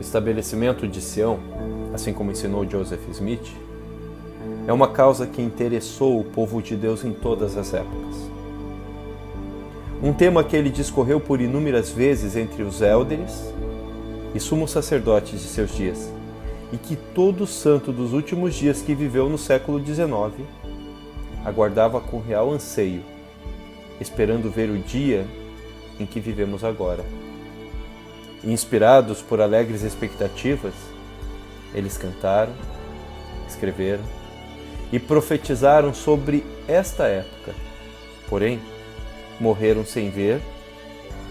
estabelecimento de Sião, assim como ensinou Joseph Smith, é uma causa que interessou o povo de Deus em todas as épocas. Um tema que ele discorreu por inúmeras vezes entre os élderes e sumos sacerdotes de seus dias, e que todo santo dos últimos dias que viveu no século XIX aguardava com real anseio, esperando ver o dia em que vivemos agora. E inspirados por alegres expectativas, eles cantaram, escreveram e profetizaram sobre esta época. Porém, morreram sem ver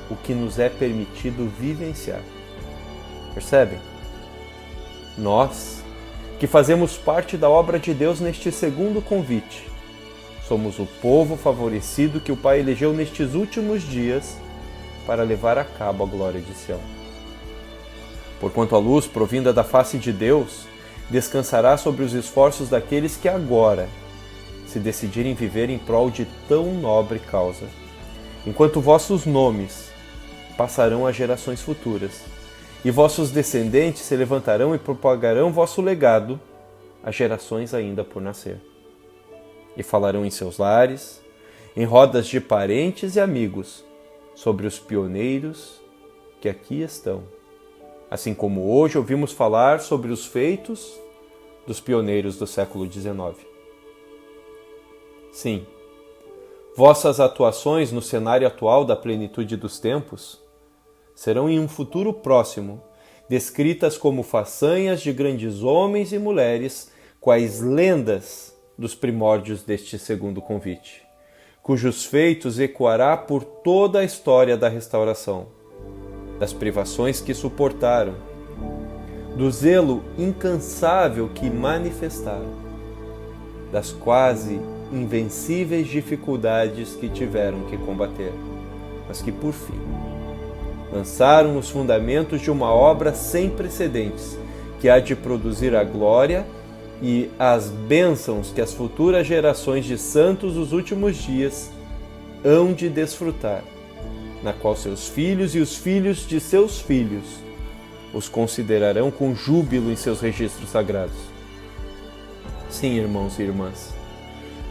o que nos é permitido vivenciar. Percebem? Nós, que fazemos parte da obra de Deus neste segundo convite, somos o povo favorecido que o Pai elegeu nestes últimos dias para levar a cabo a glória de Sião. Porquanto a luz provinda da face de Deus descansará sobre os esforços daqueles que agora se decidirem viver em prol de tão nobre causa, enquanto vossos nomes passarão às gerações futuras, e vossos descendentes se levantarão e propagarão vosso legado às gerações ainda por nascer. E falarão em seus lares, em rodas de parentes e amigos, sobre os pioneiros que aqui estão, assim como hoje ouvimos falar sobre os feitos dos pioneiros do século XIX. Sim, vossas atuações no cenário atual da plenitude dos tempos serão em um futuro próximo descritas como façanhas de grandes homens e mulheres, quais lendas dos primórdios deste segundo convite, cujos feitos ecoará por toda a história da restauração, das privações que suportaram, do zelo incansável que manifestaram, das quase invencíveis dificuldades que tiveram que combater, mas que por fim lançaram os fundamentos de uma obra sem precedentes, que há de produzir a glória e as bênçãos que as futuras gerações de santos dos últimos dias hão de desfrutar, na qual seus filhos e os filhos de seus filhos os considerarão com júbilo em seus registros sagrados. Sim, irmãos e irmãs,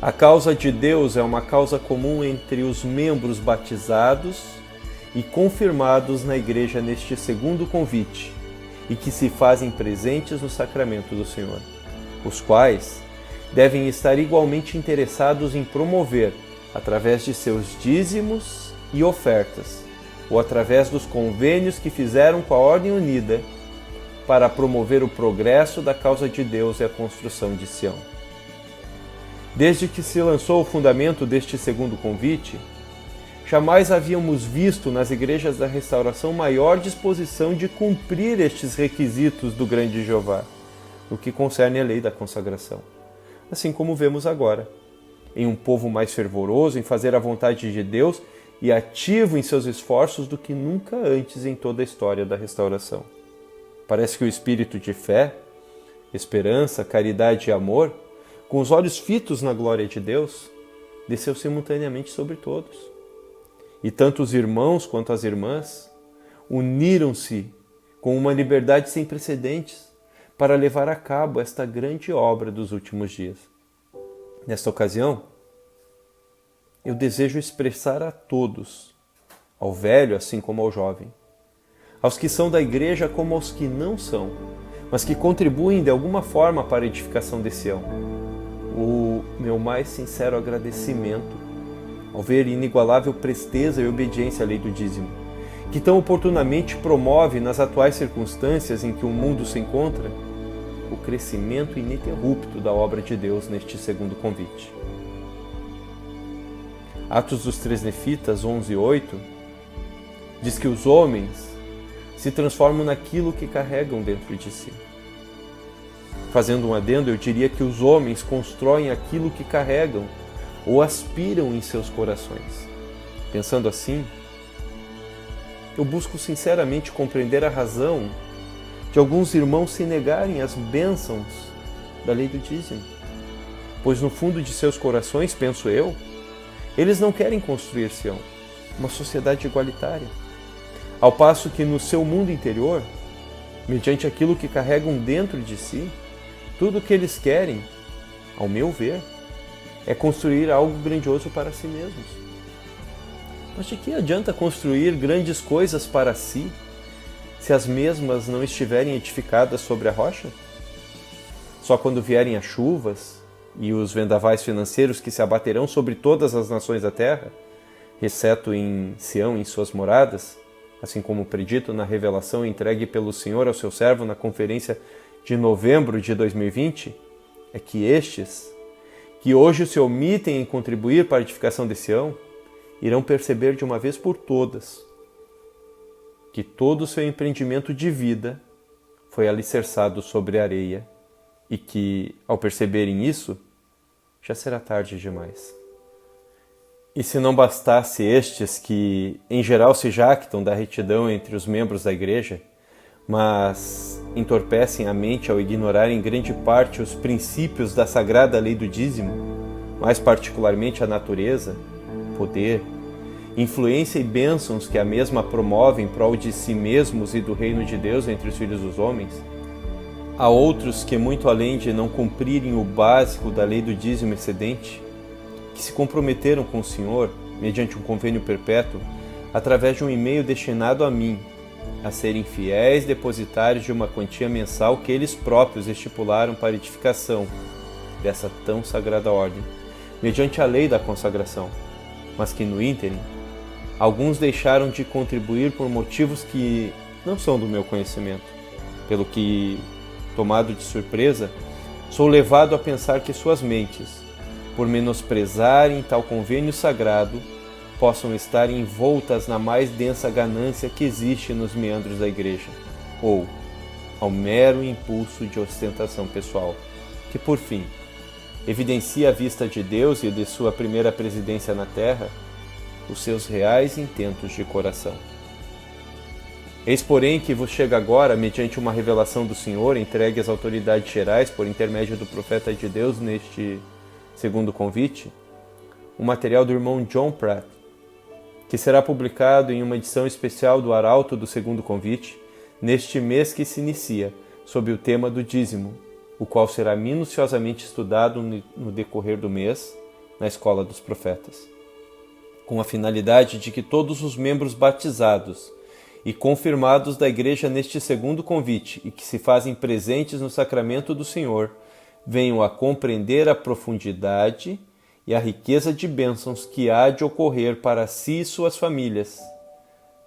a causa de Deus é uma causa comum entre os membros batizados e confirmados na Igreja neste segundo convite, e que se fazem presentes no sacramento do Senhor, os quais devem estar igualmente interessados em promover, através de seus dízimos e ofertas, ou através dos convênios que fizeram com a Ordem Unida, para promover o progresso da causa de Deus e a construção de Sião. Desde que se lançou o fundamento deste segundo convite, jamais havíamos visto nas igrejas da restauração maior disposição de cumprir estes requisitos do grande Jeová, no que concerne à lei da consagração. Assim como vemos agora, em um povo mais fervoroso em fazer a vontade de Deus e ativo em seus esforços do que nunca antes em toda a história da restauração. Parece que o espírito de fé, esperança, caridade e amor, com os olhos fitos na glória de Deus, desceu simultaneamente sobre todos. E tanto os irmãos quanto as irmãs uniram-se com uma liberdade sem precedentes para levar a cabo esta grande obra dos últimos dias. Nesta ocasião, eu desejo expressar a todos, ao velho assim como ao jovem, aos que são da igreja como aos que não são, mas que contribuem de alguma forma para a edificação de Sião, o meu mais sincero agradecimento ao ver inigualável presteza e obediência à lei do dízimo, que tão oportunamente promove nas atuais circunstâncias em que o mundo se encontra, o crescimento ininterrupto da obra de Deus neste segundo convite. Atos dos Três Nefitas 11:8 diz que os homens se transformam naquilo que carregam dentro de si. Fazendo um adendo, eu diria que os homens constroem aquilo que carregam ou aspiram em seus corações. Pensando assim, eu busco sinceramente compreender a razão de alguns irmãos se negarem às bênçãos da lei do dízimo, pois no fundo de seus corações, penso eu, eles não querem construir Sião, uma sociedade igualitária, ao passo que no seu mundo interior mediante aquilo que carregam dentro de si, tudo o que eles querem, ao meu ver, é construir algo grandioso para si mesmos. Mas de que adianta construir grandes coisas para si, se as mesmas não estiverem edificadas sobre a rocha? Só quando vierem as chuvas e os vendavais financeiros que se abaterão sobre todas as nações da terra, exceto em Sião, em suas moradas, assim como predito na revelação entregue pelo Senhor ao seu servo na conferência de novembro de 2020, é que estes, que hoje se omitem em contribuir para a edificação de Sião, irão perceber de uma vez por todas que todo o seu empreendimento de vida foi alicerçado sobre areia e que, ao perceberem isso, já será tarde demais. E se não bastasse estes que, em geral, se jactam da retidão entre os membros da igreja, mas entorpecem a mente ao ignorarem em grande parte os princípios da sagrada lei do dízimo, mais particularmente a natureza, poder, influência e bênçãos que a mesma promove em prol de si mesmos e do reino de Deus entre os filhos dos homens, há outros que, muito além de não cumprirem o básico da lei do dízimo excedente, que se comprometeram com o Senhor, mediante um convênio perpétuo, através de um e-mail destinado a mim, a serem fiéis depositários de uma quantia mensal que eles próprios estipularam para edificação dessa tão sagrada ordem, mediante a lei da consagração, mas que, no ínterim, alguns deixaram de contribuir por motivos que não são do meu conhecimento, pelo que, tomado de surpresa, sou levado a pensar que suas mentes, por menosprezarem tal convênio sagrado, possam estar envoltas na mais densa ganância que existe nos meandros da igreja, ou ao mero impulso de ostentação pessoal, que, por fim, evidencia à vista de Deus e de sua primeira presidência na terra os seus reais intentos de coração. Eis, porém, que vos chega agora, mediante uma revelação do Senhor entregue às autoridades gerais por intermédio do profeta de Deus neste segundo convite, um material do irmão John Pratt, que será publicado em uma edição especial do Arauto do Segundo Convite, neste mês que se inicia, sob o tema do dízimo, o qual será minuciosamente estudado no decorrer do mês na Escola dos Profetas, com a finalidade de que todos os membros batizados e confirmados da Igreja neste segundo convite e que se fazem presentes no sacramento do Senhor venham a compreender a profundidade e a riqueza de bênçãos que há de ocorrer para si e suas famílias,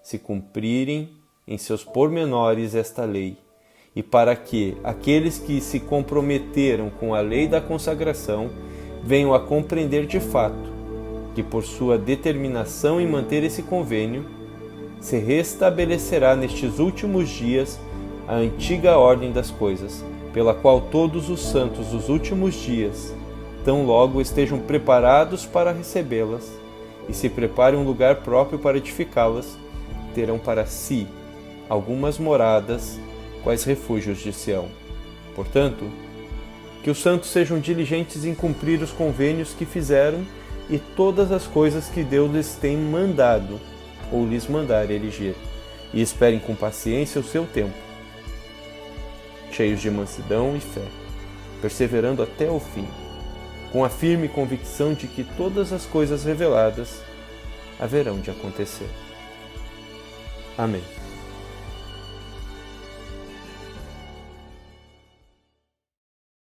se cumprirem em seus pormenores esta lei, e para que aqueles que se comprometeram com a lei da consagração venham a compreender de fato que, por sua determinação em manter esse convênio, se restabelecerá nestes últimos dias a antiga ordem das coisas, pela qual todos os santos dos últimos dias, tão logo estejam preparados para recebê-las e se preparem um lugar próprio para edificá-las, terão para si algumas moradas, quais refúgios de Sião. Portanto, que os santos sejam diligentes em cumprir os convênios que fizeram e todas as coisas que Deus lhes tem mandado ou lhes mandar erigir, e esperem com paciência o seu tempo, cheios de mansidão e fé, perseverando até o fim, com a firme convicção de que todas as coisas reveladas haverão de acontecer. Amém.